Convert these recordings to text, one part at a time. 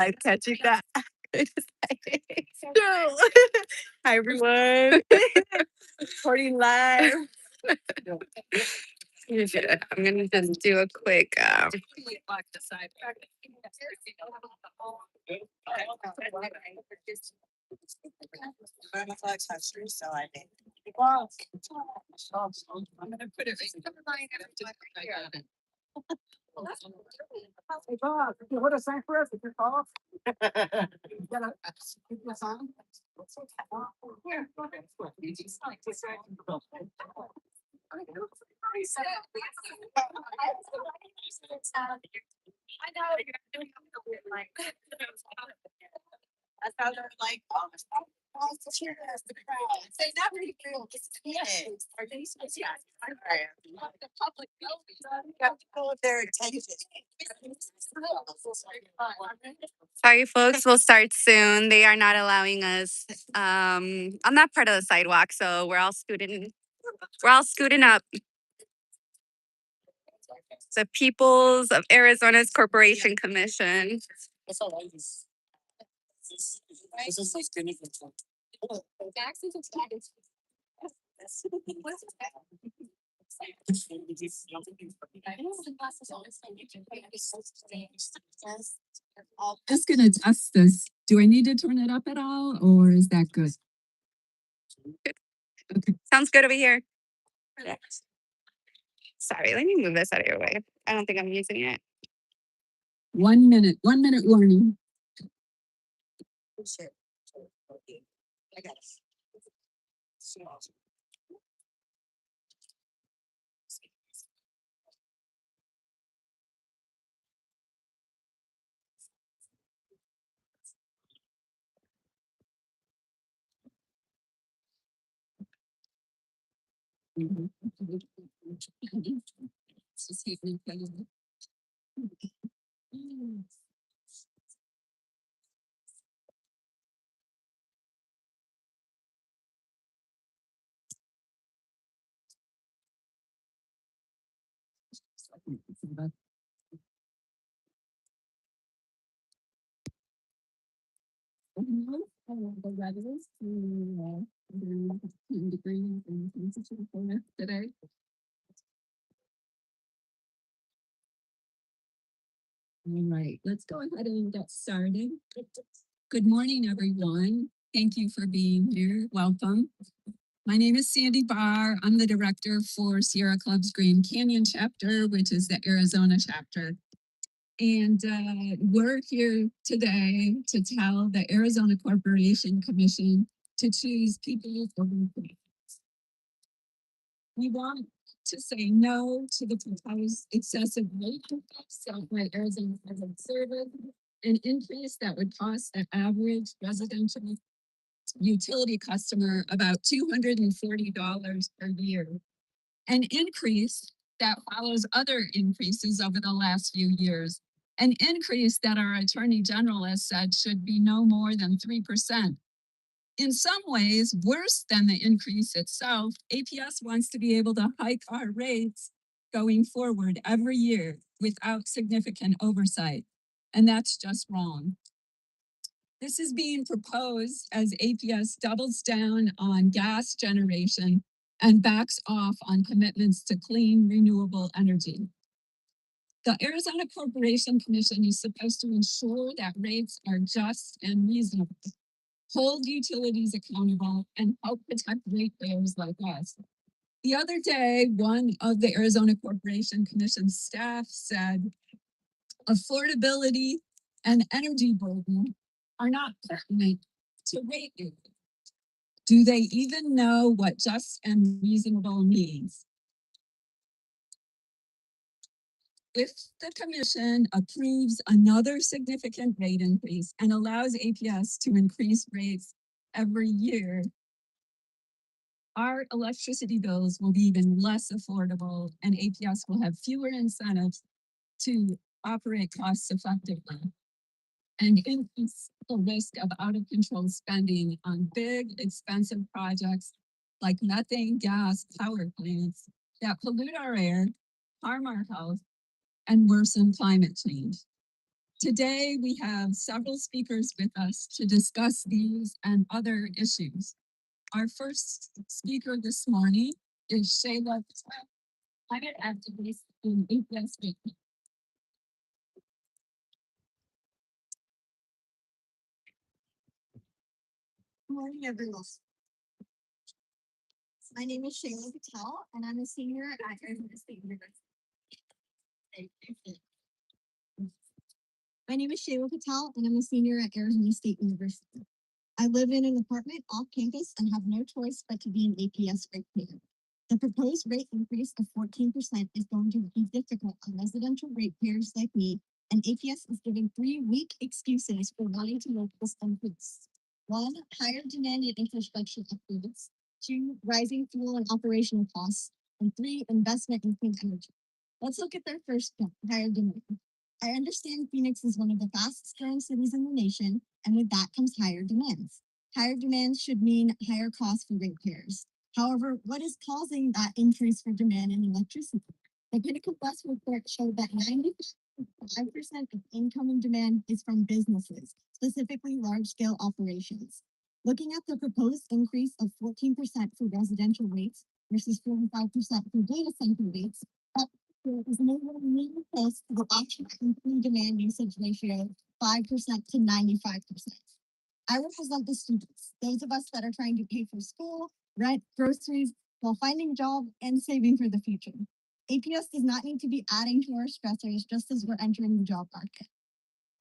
I'm catching that. No. Hi, everyone. Recording live. I'm gonna just do a quick. Hey Bob, you want to sign for us if you're off? You gotta keep this on. Here, go ahead. You just like to say. I know you're doing like. That's how they're like, oh, cheers, the crowd. They never feel it's Are they supposed to? The public buildings. You have to go with their attention. Sorry, folks. We'll start soon. They are not allowing us on that part of the sidewalk, so we're all scooting. We're all scooting up. The Peoples of Arizona's Corporation Commission. Just gonna test this. Do I need to turn it up at all, or is that good? Okay. Sounds good over here. Sorry, let me move this out of your way. I don't think I'm using it. 1 minute. 1 minute warning. I got it. The weather is 10 degrees and today. All right, let's go ahead and get started. Good morning, everyone. Thank you for being here. Welcome. My name is Sandy Barr. I'm the director for Sierra Club's Grand Canyon chapter, which is the Arizona chapter. And we're here today to tell the Arizona Corporation Commission to choose people for replacement. We want to say no to the proposed excessive rate set by Arizona Public Service, an increase that would cost the average residential utility customer about $240 per year. An increase that follows other increases over the last few years. An increase that our Attorney General has said should be no more than 3%. In some ways, worse than the increase itself, APS wants to be able to hike our rates going forward every year without significant oversight. And that's just wrong. This is being proposed as APS doubles down on gas generation and backs off on commitments to clean, renewable energy. The Arizona Corporation Commission is supposed to ensure that rates are just and reasonable, hold utilities accountable, and help protect ratepayers like us. The other day, one of the Arizona Corporation Commission staff said, affordability and energy burden are not pertinent to ratepayers. Do they even know what just and reasonable means? If the commission approves another significant rate increase and allows APS to increase rates every year, our electricity bills will be even less affordable and APS will have fewer incentives to operate cost effectively and increase the risk of out of control spending on big, expensive projects like methane gas power plants that pollute our air, harm our health, and worsen climate change. Today, we have several speakers with us to discuss these and other issues. Our first speaker this morning is Shayla Patel, climate activist in APS Bakery. Good morning, everyone. My name is Shayla Patel, and I'm a senior at Arizona State University. My name is Shayla Patel, and I'm a senior at Arizona State University. I live in an apartment off campus and have no choice but to be an APS ratepayer. The proposed rate increase of 14% is going to be difficult on residential ratepayers like me, and APS is giving 3 weak excuses for wanting to make this increase. 1, higher demand in infrastructure upgrades. 2, rising fuel and operational costs. And 3, investment in clean energy. Let's look at their first point, higher demand. I understand Phoenix is one of the fastest growing cities in the nation, and with that comes higher demands. Higher demands should mean higher costs for ratepayers. However, what is causing that increase for demand in electricity? The Pinnacle Bus report showed that 95% of incoming demand is from businesses, specifically large scale operations. Looking at the proposed increase of 14% for residential rates versus 45% for data center rates, that there is nowhere near close to the actual incoming demand usage ratio, 5% to 95%. I represent the students, those of us that are trying to pay for school, rent, groceries, while finding a job and saving for the future. APS does not need to be adding to our stressors just as we're entering the job market.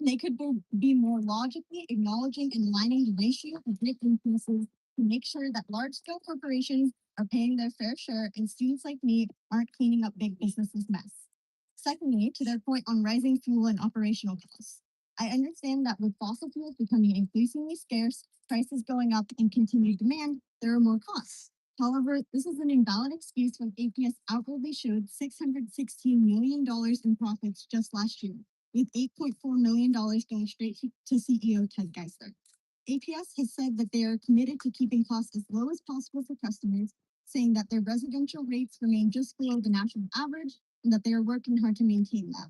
They could be more logically acknowledging and aligning the ratio of rate increases to make sure that large scale corporations are paying their fair share and students like me aren't cleaning up big businesses' mess. Secondly, to their point on rising fuel and operational costs. I understand that with fossil fuels becoming increasingly scarce, prices going up, and continued demand, there are more costs. However, this is an invalid excuse when APS outwardly showed $616 million in profits just last year, with $8.4 million going straight to CEO Ted Geisler. APS has said that they are committed to keeping costs as low as possible for customers, saying that their residential rates remain just below the national average and that they are working hard to maintain that.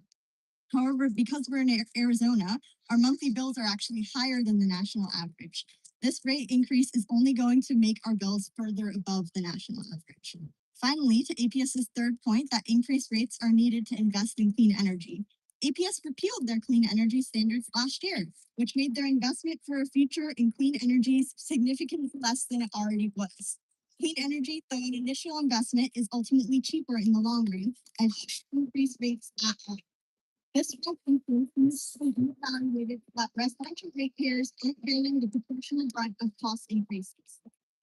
However, because we're in Arizona, our monthly bills are actually higher than the national average. This rate increase is only going to make our bills further above the national average. Finally, to APS's third point that increased rates are needed to invest in clean energy. APS repealed their clean energy standards last year, which made their investment for a future in clean energy significantly less than it already was. Clean energy, though an initial investment, is ultimately cheaper in the long run and increase rates at all. This includes evaluated that residential ratepayers aren't bearing the proportional brunt of cost increases.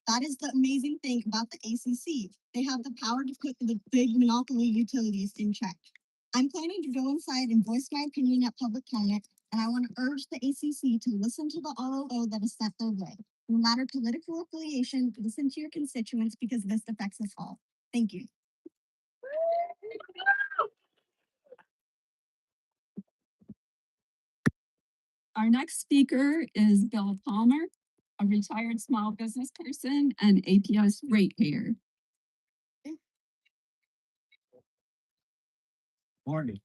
That is the amazing thing about the ACC. They have the power to put the big monopoly utilities in check. I'm planning to go inside and voice my opinion at public comment, and I want to urge the ACC to listen to the ROO that is set their way. No matter political affiliation, listen to your constituents because this affects us all. Thank you. Our next speaker is Bill Palmer, a retired small business person and APS ratepayer. Morning.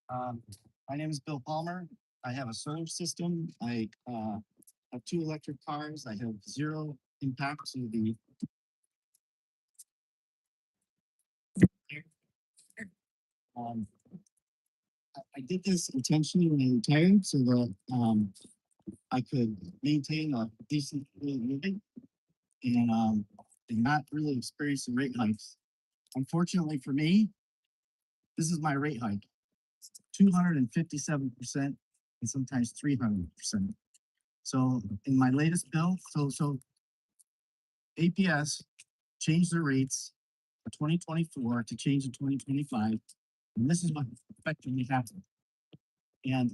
My name is Bill Palmer. I have a solar system. I have 2 electric cars. I have 0 impact to the um, I did this intentionally when I retired so that I could maintain a decent living and not really experience the rate hikes. Unfortunately for me, this is my rate hike. 257% and sometimes 300%. So in my latest bill, so APS changed their rates for 2024 to change in 2025. And this is what effectively happened. And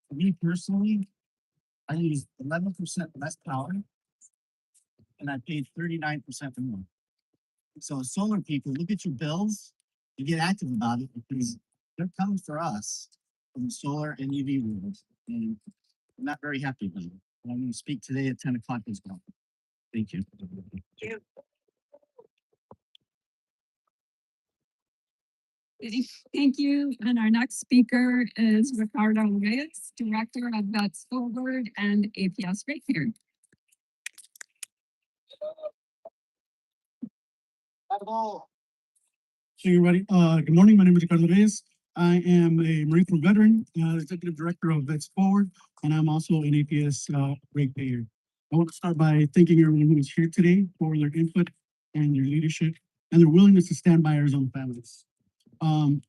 for me personally, I used 11% less power and I paid 39% more. So solar people, look at your bills and get active about it because they're coming for us from the solar and EV world. And I'm not very happy about it. And I'm going to speak today at 10 o'clock as well. Thank you. Thank you. And our next speaker is Ricardo Reyes, Director of Vets Forward and APS Ratepayer. Hey, everybody. Good morning. My name is Ricardo Reyes. I am a Marine Corps veteran, Executive Director of Vets Forward, and I'm also an APS ratepayer. I want to start by thanking everyone who is here today for their input and their leadership and their willingness to stand by Arizona families. I'm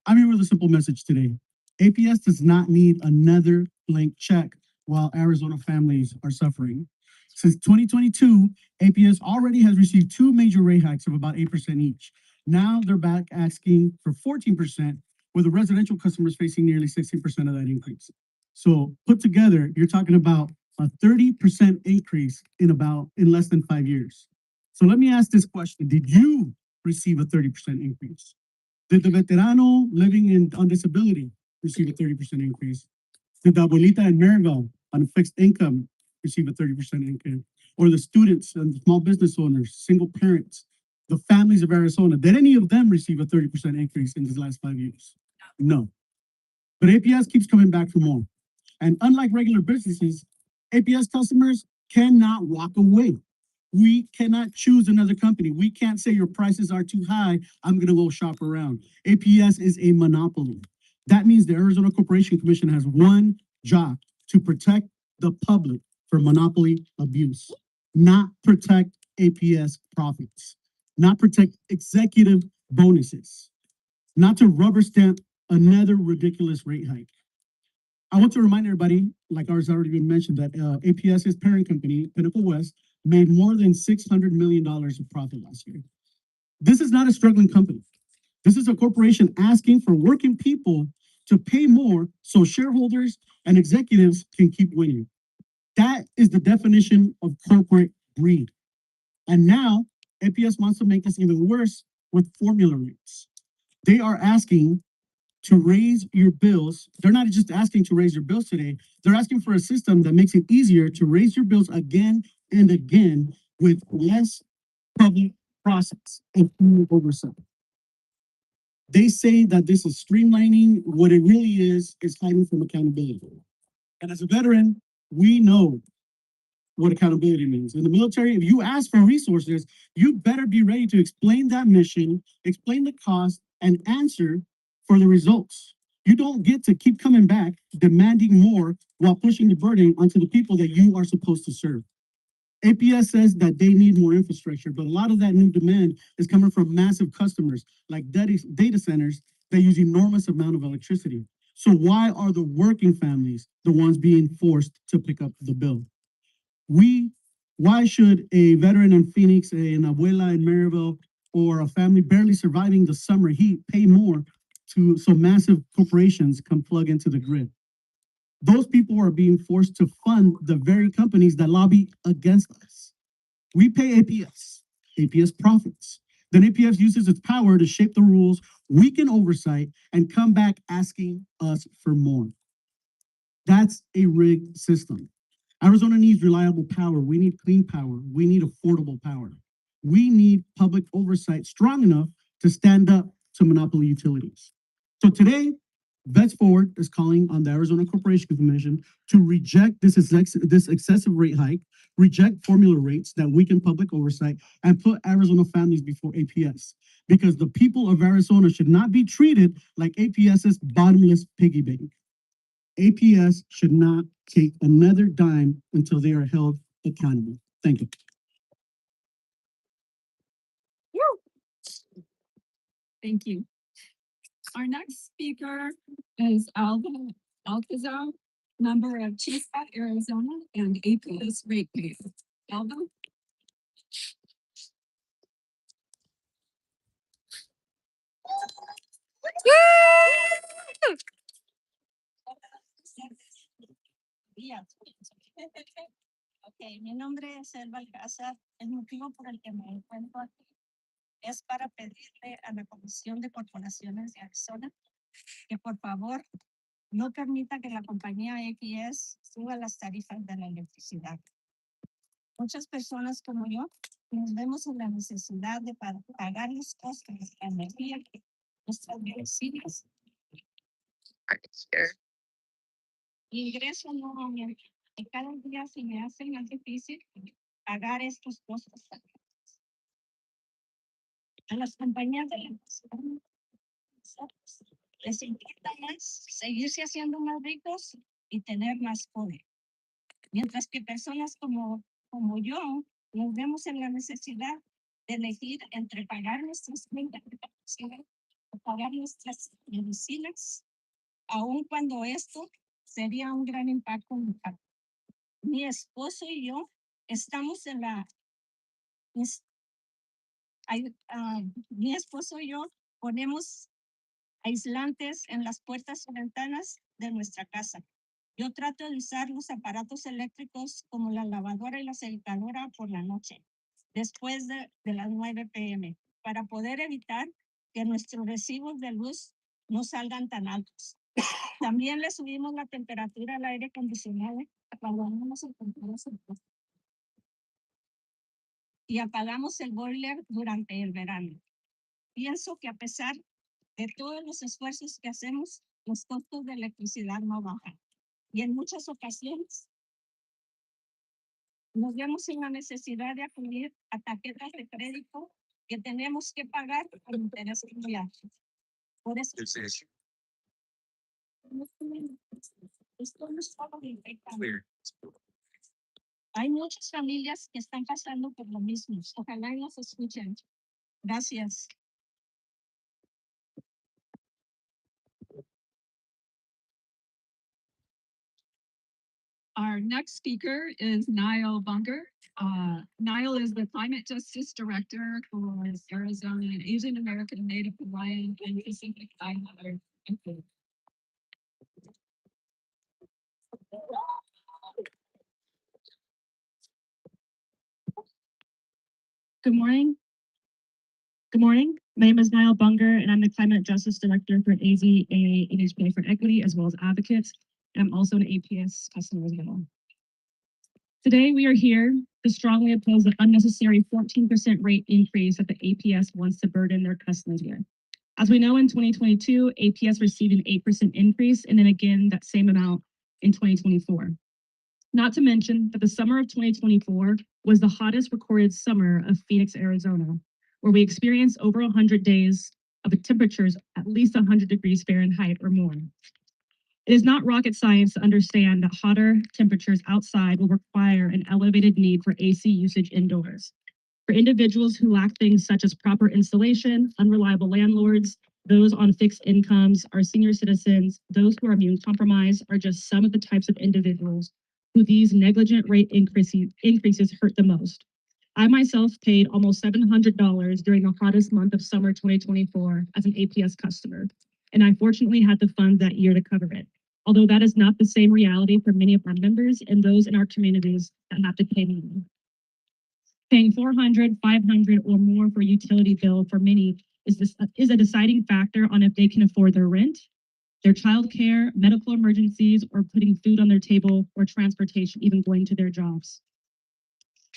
here with a simple message today. APS does not need another blank check while Arizona families are suffering. Since 2022, APS already has received two major rate hikes of about 8% each. Now they're back asking for 14%, with the residential customers facing nearly 16% of that increase. So put together, you're talking about a 30% increase in less than 5 years. So let me ask this question. Did you receive a 30% increase? Did the veterano on disability receive a 30% increase? Did the abuelita in Maryville on a fixed income receive a 30% income? Or the students and small business owners, single parents, the families of Arizona, did any of them receive a 30% increase in these last 5 years? No. But APS keeps coming back for more. And unlike regular businesses, APS customers cannot walk away. We cannot choose another company. We can't say your prices are too high. I'm going to go shop around. APS is a monopoly. That means the Arizona Corporation Commission has one job: to protect the public from monopoly abuse, not protect APS profits, not protect executive bonuses, not to rubber stamp another ridiculous rate hike. I want to remind everybody, like ours already been mentioned, that APS's parent company, Pinnacle West, made more than $600 million of profit last year. This is not a struggling company. This is a corporation asking for working people to pay more so shareholders and executives can keep winning. That is the definition of corporate greed. And now APS wants to make this even worse with formula rates. They are asking to raise your bills. They're not just asking to raise your bills today. They're asking for a system that makes it easier to raise your bills again and again with less public process and fewer oversight. They say that this is streamlining. What it really is hiding from accountability. And as a veteran, we know what accountability means. In the military, if you ask for resources, you better be ready to explain that mission, explain the cost, and answer for the results. You don't get to keep coming back demanding more while pushing the burden onto the people that you are supposed to serve. APS says that they need more infrastructure, but a lot of that new demand is coming from massive customers like data centers that use enormous amount of electricity. So why are the working families the ones being forced to pick up the bill? Why should a veteran in Phoenix, an abuela in Maryville, or a family barely surviving the summer heat pay more so massive corporations can plug into the grid? Those people are being forced to fund the very companies that lobby against us. We pay APS profits. Then APS uses its power to shape the rules, weaken oversight, and come back asking us for more. That's a rigged system. Arizona needs reliable power. We need clean power. We need affordable power. We need public oversight strong enough to stand up to monopoly utilities. So today, Vets Forward is calling on the Arizona Corporation Commission to reject this excessive rate hike, reject formula rates that weaken public oversight, and put Arizona families before APS. Because the people of Arizona should not be treated like APS's bottomless piggy bank. APS should not take another dime until they are held accountable. Thank you. Thank you. Our next speaker is Alva Alcazar, member of Chispa, Arizona, and APS Ratepayer. Alva? Woo! Días. Ok, mi nombre es Elba Alcázar. El motivo por el que me encuentro aquí es para pedirle a la Comisión de Corporaciones de Arizona que por favor no permita que la compañía APS suba las tarifas de la electricidad. Muchas personas como yo nos vemos en la necesidad de pagar los costos de la energía nuestras vecinas. Ingreso no aumenta. Y cada día se me hace más difícil pagar estos costos. A las compañías de la les importa más seguirse haciendo más ricos y tener más poder. Mientras que personas como yo nos vemos en la necesidad de elegir entre pagar nuestras cuentas o pagar nuestras medicinas, aun cuando esto sería un gran impacto en mi esposo y yo estamos en la mi esposo y yo ponemos aislantes en las puertas y ventanas de nuestra casa. Yo trato de usar los aparatos eléctricos como la lavadora y la secadora por la noche, después de las 9 p.m., para poder evitar que nuestros recibos de luz no salgan tan altos. También le subimos la temperatura al aire acondicionado cuando no nos encontramos en casa. Y apagamos el boiler durante el verano. Pienso que a pesar de todos los esfuerzos que hacemos, los costos de electricidad no bajan. Y en muchas ocasiones nos vemos en la necesidad de acudir a tarjetas de crédito que tenemos que pagar con intereses muy altos. Por eso, esto no es solo de hay muchas familias que están pasando por lo mismo. Ojalá y nos escuchen. Gracias. Our next speaker is Niall Bunger. Niall is the Climate Justice Director for Arizona and Asian American, Native Hawaiian, and Pacific Islander. Good morning. Good morning. My name is Niall Bunger, and I'm the Climate Justice Director for AZA NHPA for Equity, as well as Advocates. And I'm also an APS customer as well. Today, we are here to strongly oppose the unnecessary 14% rate increase that the APS wants to burden their customers with. As we know, in 2022, APS received an 8% increase, and then again, that same amount in 2024. Not to mention that the summer of 2024 was the hottest recorded summer of Phoenix, Arizona, where we experienced over 100 days of temperatures at least 100 degrees Fahrenheit or more. It is not rocket science to understand that hotter temperatures outside will require an elevated need for AC usage indoors. For individuals who lack things such as proper installation, unreliable landlords, those on fixed incomes, our senior citizens, those who are immune compromised are just some of the types of individuals who these negligent rate increases hurt the most. I myself paid almost $700 during the hottest month of summer 2024 as an APS customer, and I fortunately had the funds that year to cover it. Although that is not the same reality for many of our members and those in our communities that have to pay more. Paying $400, $500, or more for a utility bill for many is a deciding factor on if they can afford their rent, their childcare, medical emergencies, or putting food on their table, or transportation, even going to their jobs.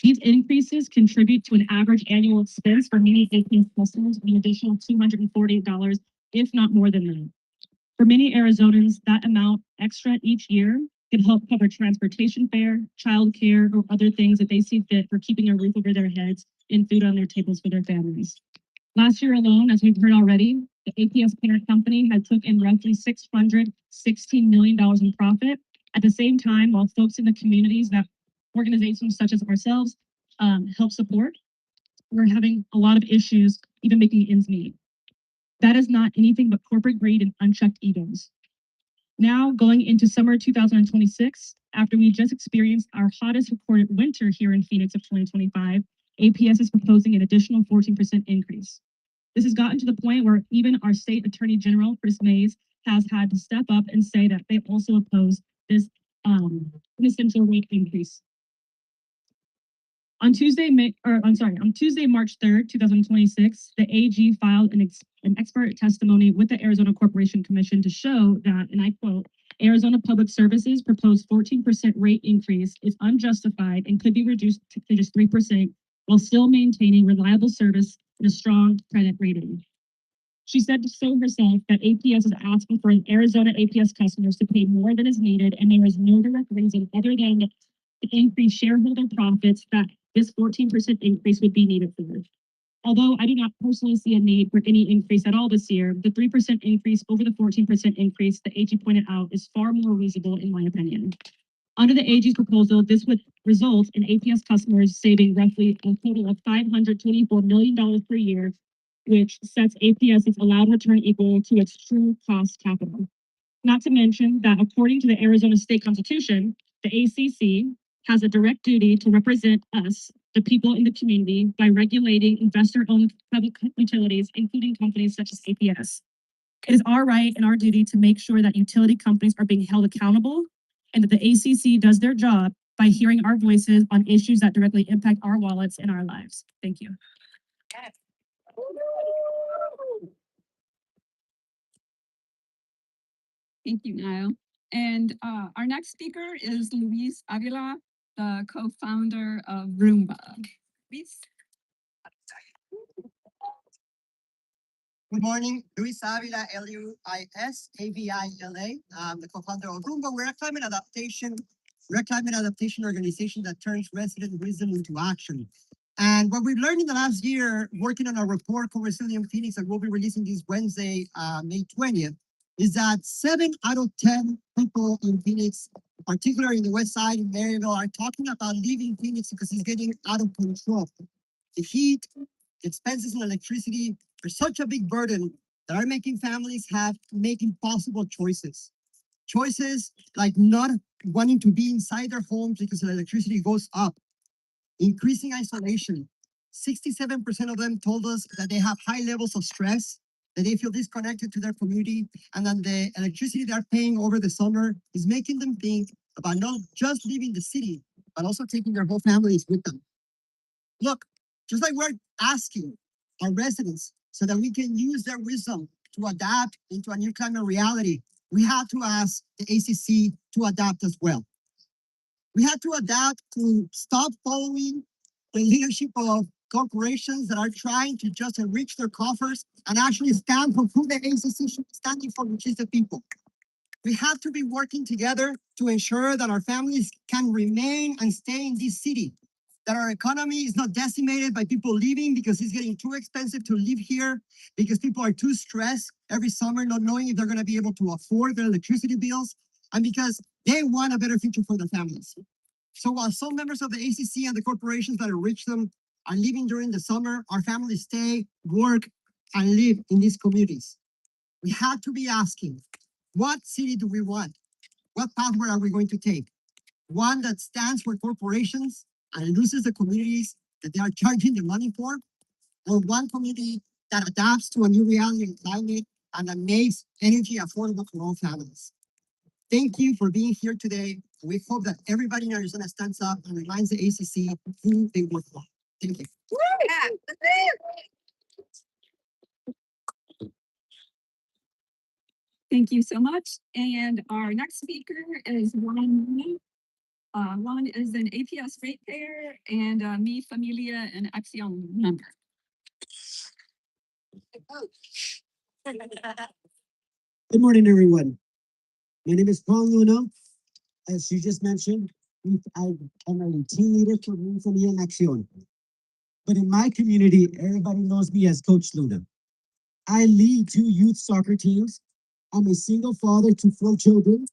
These increases contribute to an average annual expense for many APS customers of an additional $248, if not more than that. For many Arizonans, that amount extra each year can help cover transportation fare, childcare, or other things that they see fit for keeping a roof over their heads and food on their tables for their families. Last year alone, as we've heard already, the APS parent company had took in roughly $616 million in profit. At the same time, while folks in the communities that organizations such as ourselves help support, we're having a lot of issues even making ends meet. That is not anything but corporate greed and unchecked egos. Now, going into summer 2026, after we just experienced our hottest recorded winter here in Phoenix of 2025, APS is proposing an additional 14% increase. This has gotten to the point where even our state attorney general, Chris Mays, has had to step up and say that they also oppose this essential rate increase. On Tuesday, March 3rd, 2026, the AG filed an expert testimony with the Arizona Corporation Commission to show that, and I quote, Arizona Public Services proposed 14% rate increase is unjustified and could be reduced to just 3% while still maintaining reliable service and a strong credit rating. She said so herself that APS is asking for Arizona APS customers to pay more than is needed, and there is no direct reason other than to increase shareholder profits that this 14% increase would be needed for. Although I do not personally see a need for any increase at all this year, the 3% increase over the 14% increase that AG pointed out is far more reasonable in my opinion. Under the AG's proposal, this would result in APS customers saving roughly a total of $524 million per year, which sets APS's allowed return equal to its true cost capital. Not to mention that according to the Arizona State Constitution, the ACC has a direct duty to represent us, the people in the community, by regulating investor-owned public utilities, including companies such as APS. It is our right and our duty to make sure that utility companies are being held accountable and that the ACC does their job by hearing our voices on issues that directly impact our wallets and our lives. Thank you. Thank you, Niall. And our next speaker is Luis Avila, the co-founder of Roomba. Luis? Good morning, Luis Avila, Luis Avila. I'm the co-founder of Roomba. We're a climate adaptation organization that turns resident wisdom into action. And what we've learned in the last year, working on a report called Resilient Phoenix that we'll be releasing this Wednesday, May 20th, is that 7 out of 10 people in Phoenix, particularly in the West Side in Maryville, are talking about leaving Phoenix because it's getting out of control. The heat, the expenses in electricity are such a big burden that are making families make impossible choices. Choices like not wanting to be inside their homes because the electricity goes up, increasing isolation. 67% of them told us that they have high levels of stress, that they feel disconnected to their community, and that the electricity they're paying over the summer is making them think about not just leaving the city, but also taking their whole families with them. Look, just like we're asking our residents so that we can use their wisdom to adapt into a new climate reality, we have to ask the ACC to adapt as well. We had to adapt to stop following the leadership of corporations that are trying to just enrich their coffers and actually stand for who the ACC should be standing for, which is the people. We have to be working together to ensure that our families can remain and stay in this city, that our economy is not decimated by people leaving because it's getting too expensive to live here, because people are too stressed every summer not knowing if they're going to be able to afford their electricity bills, and because they want a better future for their families. So while some members of the ACC and the corporations that enrich them are leaving during the summer, our families stay, work, and live in these communities. We had to be asking, what city do we want? What pathway are we going to take? One that stands for corporations and loses the communities that they are charging the money for? Or one community that adapts to a new reality and climate and that makes energy affordable for all families? Thank you for being here today. We hope that everybody in Arizona stands up and reminds the ACC who they work for. Thank you. Thank you so much. And our next speaker is Juan. Juan is an APS ratepayer and Mi Familia and Acción member. Good morning, everyone. My name is Juan Luna. As you just mentioned, I am a team leader for Mi Familia en Acción. But in my community, everybody knows me as Coach Luna. I lead 2 youth soccer teams. I'm a single father to 4 children.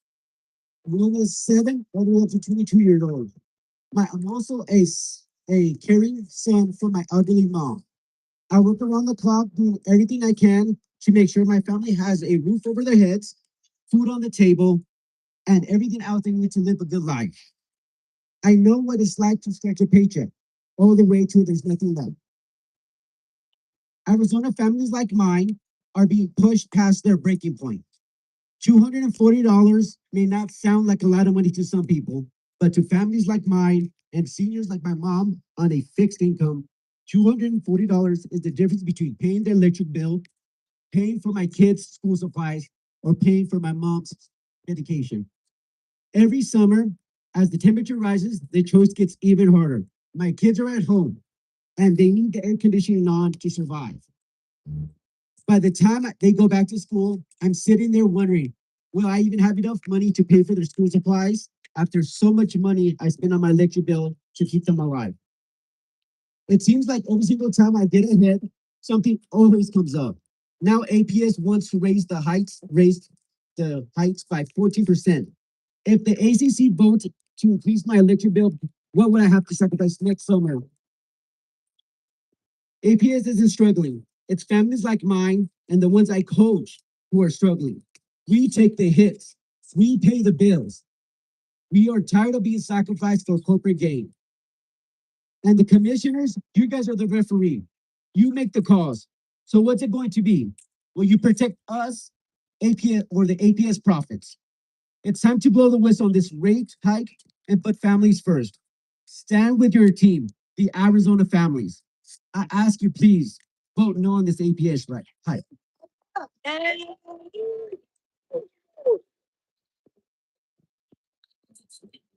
One is 7, all the way up to 22 years old. I'm also a caring son for my elderly mom. I work around the clock doing everything I can to make sure my family has a roof over their heads, food on the table, and everything else they need to live a good life. I know what it's like to stretch a paycheck all the way to there's nothing left. Arizona families like mine are being pushed past their breaking point. $240 may not sound like a lot of money to some people, but to families like mine and seniors like my mom on a fixed income, $240 is the difference between paying the electric bill, paying for my kids' school supplies, or paying for my mom's medication. Every summer, as the temperature rises, the choice gets even harder. My kids are at home, and they need the air conditioning on to survive. By the time they go back to school, I'm sitting there wondering, will I even have enough money to pay for their school supplies after so much money I spend on my electric bill to keep them alive? It seems like every single time I get ahead, something always comes up. Now APS wants to raise the heights by 14%. If the ACC votes to increase my electric bill, what would I have to sacrifice next summer? APS isn't struggling. It's families like mine and the ones I coach who are struggling. We take the hits. We pay the bills. We are tired of being sacrificed for corporate gain. And the commissioners, you guys are the referee. You make the calls. So what's it going to be? Will you protect us, APS, or the APS profits? It's time to blow the whistle on this rate hike and put families first. Stand with your team, the Arizona families. I ask you, please, vote no on this APS hike.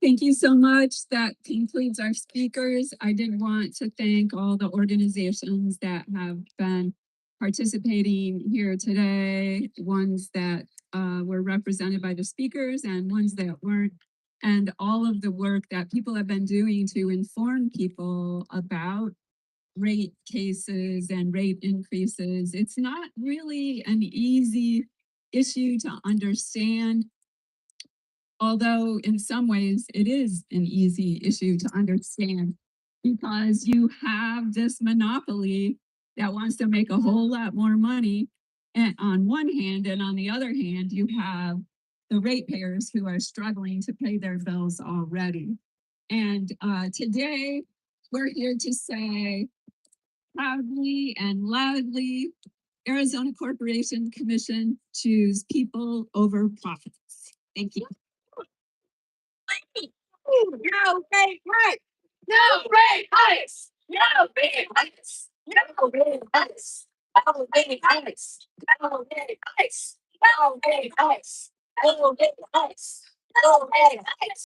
Thank you so much. That concludes our speakers. I did want to thank all the organizations that have been participating here today, ones that were represented by the speakers and ones that weren't, and all of the work that people have been doing to inform people about rate cases and rate increases. It's not really an easy issue to understand, although in some ways it is an easy issue to understand because you have this monopoly that wants to make a whole lot more money and on one hand, and on the other hand, you have the ratepayers who are struggling to pay their bills already. And today we're here to say proudly and loudly, Arizona Corporation Commission choose people over profits. Thank you. No rate hikes! No rate hikes! No rate hikes! No rate hikes! No rate hikes! No rate hikes! No rate hikes! No rate hikes! No rate hikes!